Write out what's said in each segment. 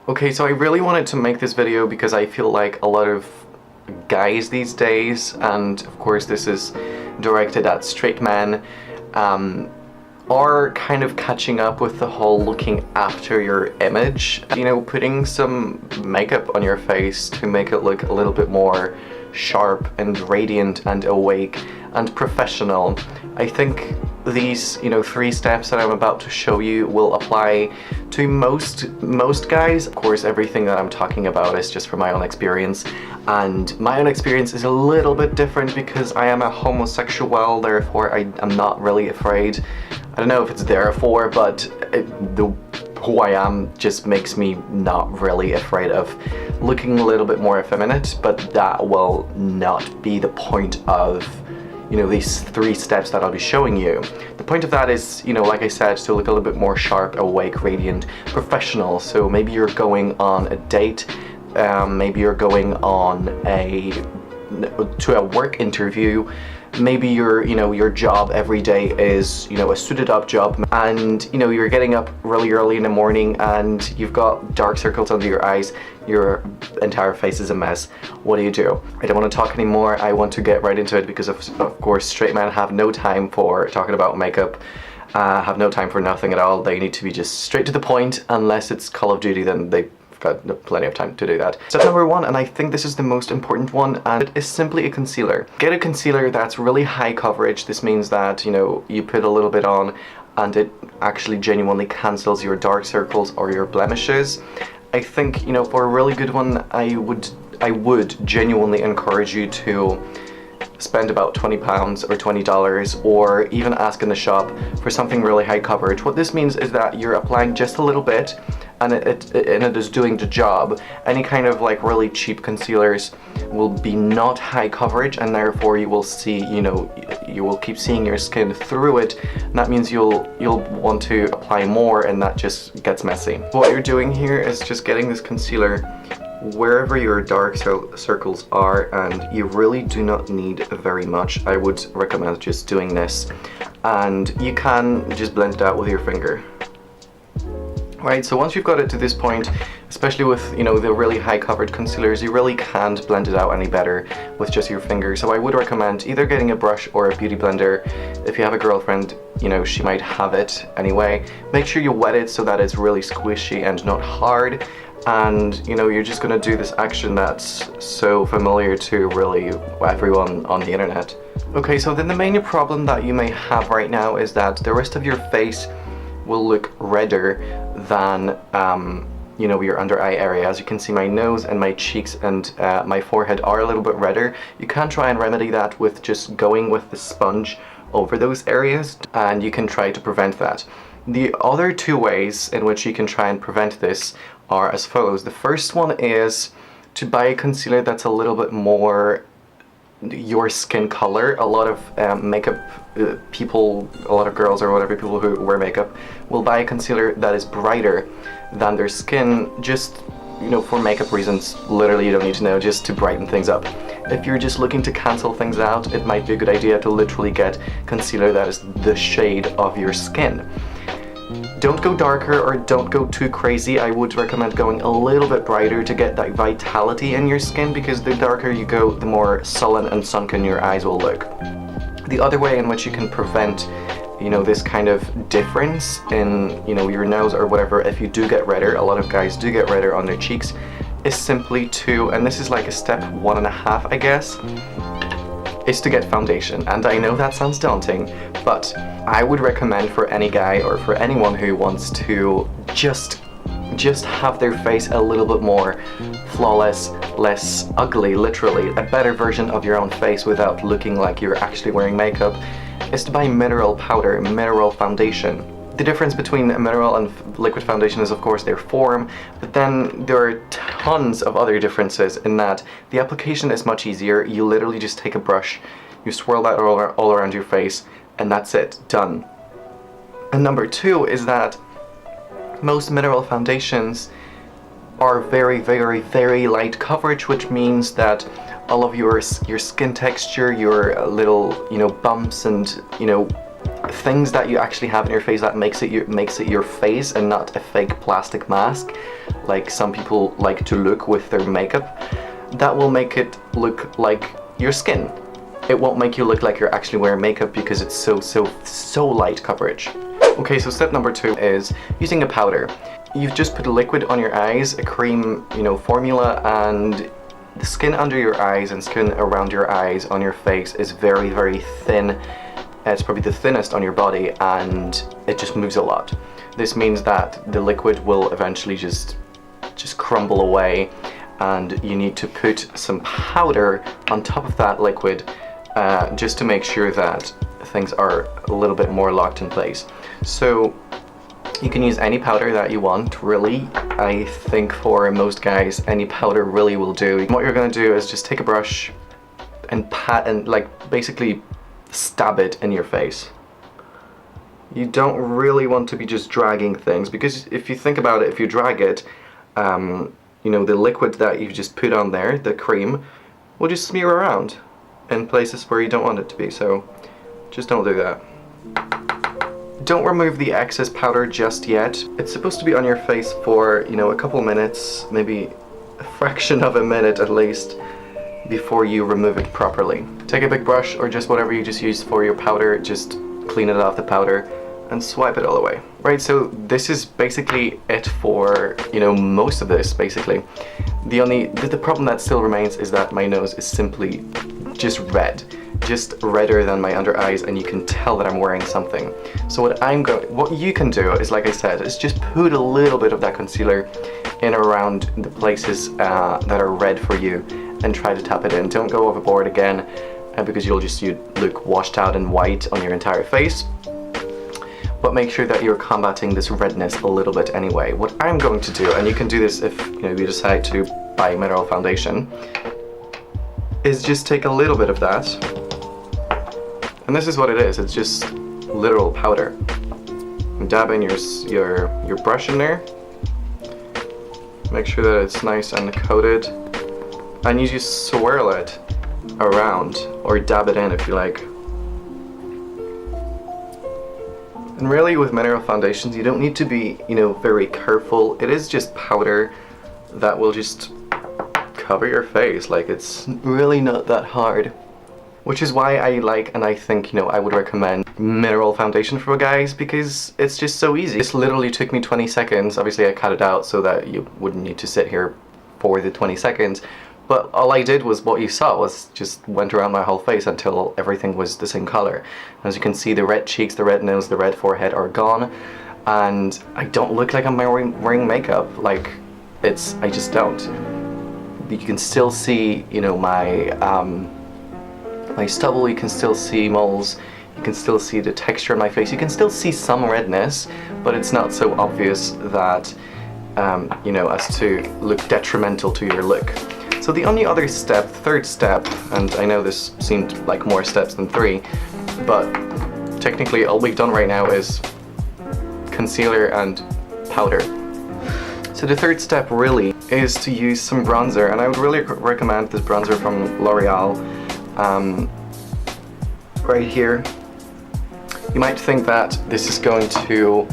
Okay, so I really wanted to make this video because I feel like a lot of guys these days, and of course this is directed at straight men, are kind of catching up with the whole looking after your image. You know, putting some makeup on your face to make it look a little bit more sharp and radiant and awake and professional. I think these, 3 steps that I'm about to show you will apply to most guys. Of course, everything that I'm talking about is just from my own experience, and my own experience is a little bit different because I am a homosexual, therefore I am not really afraid. I don't know if it's therefore, but who I am just makes me not really afraid of looking a little bit more effeminate, but that will not be the point of these 3 steps that I'll be showing you. The point of that is, like I said, to look a little bit more sharp, awake, radiant, professional. So maybe you're going on a date, maybe you're going on to a work interview, maybe your job every day is a suited up job, and you're getting up really early in the morning and you've got dark circles under your eyes, your entire face is a mess. What do? I don't want to talk anymore. I want to get right into it because of course straight men have no time for talking about makeup, have no time for nothing at all. They need to be just straight to the point. Unless it's Call of Duty, then they've got plenty of time to do that. Step number 1, and I think this is the most important one, and it is simply a concealer. Get a concealer that's really high coverage. This means that you put a little bit on and it actually genuinely cancels your dark circles or your blemishes. I think for a really good one, I would genuinely encourage you to spend about £20 or $20, or even ask in the shop for something really high coverage. What this means is that you're applying just a little bit and it is doing the job. Any kind of like really cheap concealers will be not high coverage, and therefore you will see, you will keep seeing your skin through it, and that means you'll want to apply more, and that just gets messy. What you're doing here is just getting this concealer wherever your dark circles are, and you really do not need very much. I would recommend just doing this, and you can just blend it out with your finger. Right, so once you've got it to this point, especially with the really high coverage concealers, you really can't blend it out any better with just your finger. So I would recommend either getting a brush or a beauty blender. If you have a girlfriend, she might have it anyway. Make sure you wet it so that it's really squishy and not hard. And you're just gonna do this action that's so familiar to really everyone on the internet. Okay, so then the main problem that you may have right now is that the rest of your face will look redder than your under eye area. As you can see, my nose and my cheeks and my forehead are a little bit redder. You can try and remedy that with just going with the sponge over those areas, and you can try to prevent that. The other 2 ways in which you can try and prevent this are as follows. The first one is to buy a concealer that's a little bit more your skin color. A lot of makeup people, a lot of girls or whatever, people who wear makeup will buy a concealer that is brighter than their skin, just for makeup reasons. Literally, you don't need to know, just to brighten things up. If you're just looking to cancel things out, it might be a good idea to literally get concealer that is the shade of your skin. Don't go darker or don't go too crazy. I would recommend going a little bit brighter to get that vitality in your skin, because the darker you go, the more sullen and sunken your eyes will look. The other way in which you can prevent this kind of difference in your nose or whatever, if you do get redder, a lot of guys do get redder on their cheeks, is simply to, and this is like a step 1.5 I guess, is to get foundation. And I know that sounds daunting, but I would recommend for any guy or for anyone who wants to just have their face a little bit more flawless, less ugly, literally a better version of your own face without looking like you're actually wearing makeup, is to buy mineral powder, mineral foundation. The difference between a mineral and liquid foundation is of course their form, but then there are tons of other differences in that the application is much easier. You literally just take a brush, you swirl that all around your face, and that's it, done. And number 2 is that most mineral foundations are very, very, very light coverage, which means that all of your skin texture, your little bumps and things that you actually have in your face that makes it your face and not a fake plastic mask, like some people like to look with their makeup. That will make it look like your skin. It won't make you look like you're actually wearing makeup because it's so light coverage. Okay, so step number 2 is using a powder. You've just put a liquid on your eyes, a cream, formula, and the skin under your eyes and skin around your eyes on your face is very, very thin. It's probably the thinnest on your body, and it just moves a lot. This means that the liquid will eventually just crumble away, and you need to put some powder on top of that liquid just to make sure that things are a little bit more locked in place. So you can use any powder that you want, really. I think for most guys, any powder really will do. What you're going to do is just take a brush and pat and basically stab it in your face. You don't really want to be just dragging things, because if you think about it, if you drag it, the liquid that you've just put on there, the cream, will just smear around in places where you don't want it to be, so just don't do that. Don't remove the excess powder just yet. It's supposed to be on your face for, a couple minutes, maybe a fraction of a minute at least, before you remove it properly. Take a big brush or just whatever you just used for your powder, just clean it off the powder and swipe it all away. Right, so this is basically it for, most of this, basically. The problem that still remains is that my nose is simply just red. Just redder than my under eyes, and you can tell that I'm wearing something. So what you can do is, like I said, is just put a little bit of that concealer in around the places that are red for you and try to tap it in. Don't go overboard again, because you'll look washed out and white on your entire face. But make sure that you're combating this redness a little bit anyway. What I'm going to do, and you can do this if you decide to buy mineral foundation, is just take a little bit of that. And this is what it is. It's just literal powder. Dab in your brush in there. Make sure that it's nice and coated, and you just swirl it around, or dab it in if you like. And really, with mineral foundations, you don't need to be, very careful. It is just powder that will just cover your face. It's really not that hard. Which is why I like, and I think, I would recommend mineral foundation for guys, because it's just so easy. This literally took me 20 seconds. Obviously I cut it out so that you wouldn't need to sit here for the 20 seconds. But all I did was what you saw, was just went around my whole face until everything was the same color. As you can see, the red cheeks, the red nose, the red forehead are gone. And I don't look like I'm wearing makeup. I just don't. You can still see, my stubble, you can still see moles, you can still see the texture on my face, you can still see some redness, but it's not so obvious that, as to look detrimental to your look. So the only other step, third step, and I know this seemed like more steps than 3, but technically all we've done right now is concealer and powder. So the third step really is to use some bronzer, and I would really recommend this bronzer from L'Oreal. Right here. You might think that this is going to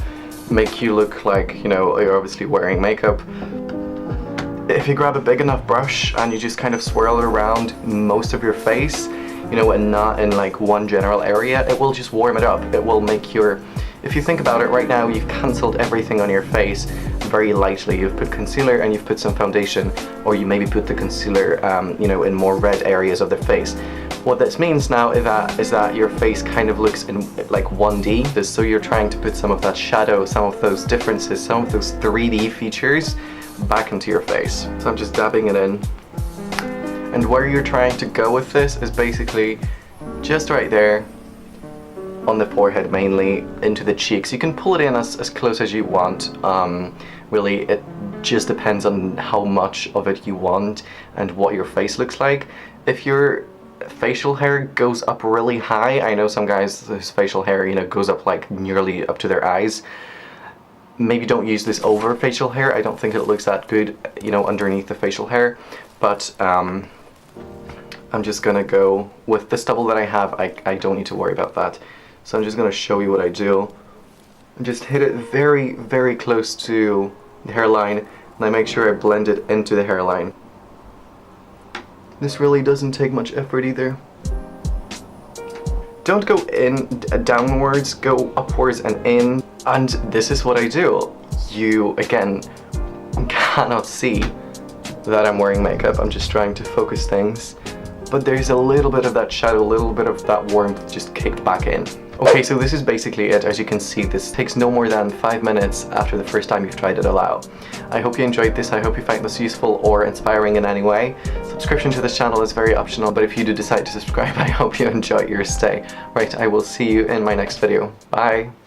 make you look like, you're obviously wearing makeup. If you grab a big enough brush and you just kind of swirl it around most of your face, and not in one general area, it will just warm it up. It will make if you think about it right now, you've cancelled everything on your face very lightly. You've put concealer and you've put some foundation, or you maybe put the concealer, in more red areas of the face. What this means now is that your face kind of looks in 1D, so you're trying to put some of that shadow, some of those differences, some of those 3D features back into your face. So I'm just dabbing it in. And where you're trying to go with this is basically just right there, on the forehead mainly, into the cheeks. You can pull it in as close as you want. Really, it just depends on how much of it you want and what your face looks like. If your facial hair goes up really high, I know some guys whose facial hair, goes up nearly up to their eyes. Maybe don't use this over facial hair. I don't think it looks that good, underneath the facial hair. But I'm just gonna go with the stubble that I have. I don't need to worry about that. So I'm just gonna show you what I do. I just hit it very, very close to the hairline, and I make sure I blend it into the hairline. This really doesn't take much effort either. Don't go in downwards, go upwards and in. And this is what I do. You, again, cannot see that I'm wearing makeup. I'm just trying to focus things. But there's a little bit of that shadow, a little bit of that warmth just kicked back in. Okay, so this is basically it. As you can see, this takes no more than 5 minutes after the first time you've tried it out. I hope you enjoyed this. I hope you find this useful or inspiring in any way. Subscription to this channel is very optional, but if you do decide to subscribe, I hope you enjoy your stay. Right, I will see you in my next video. Bye!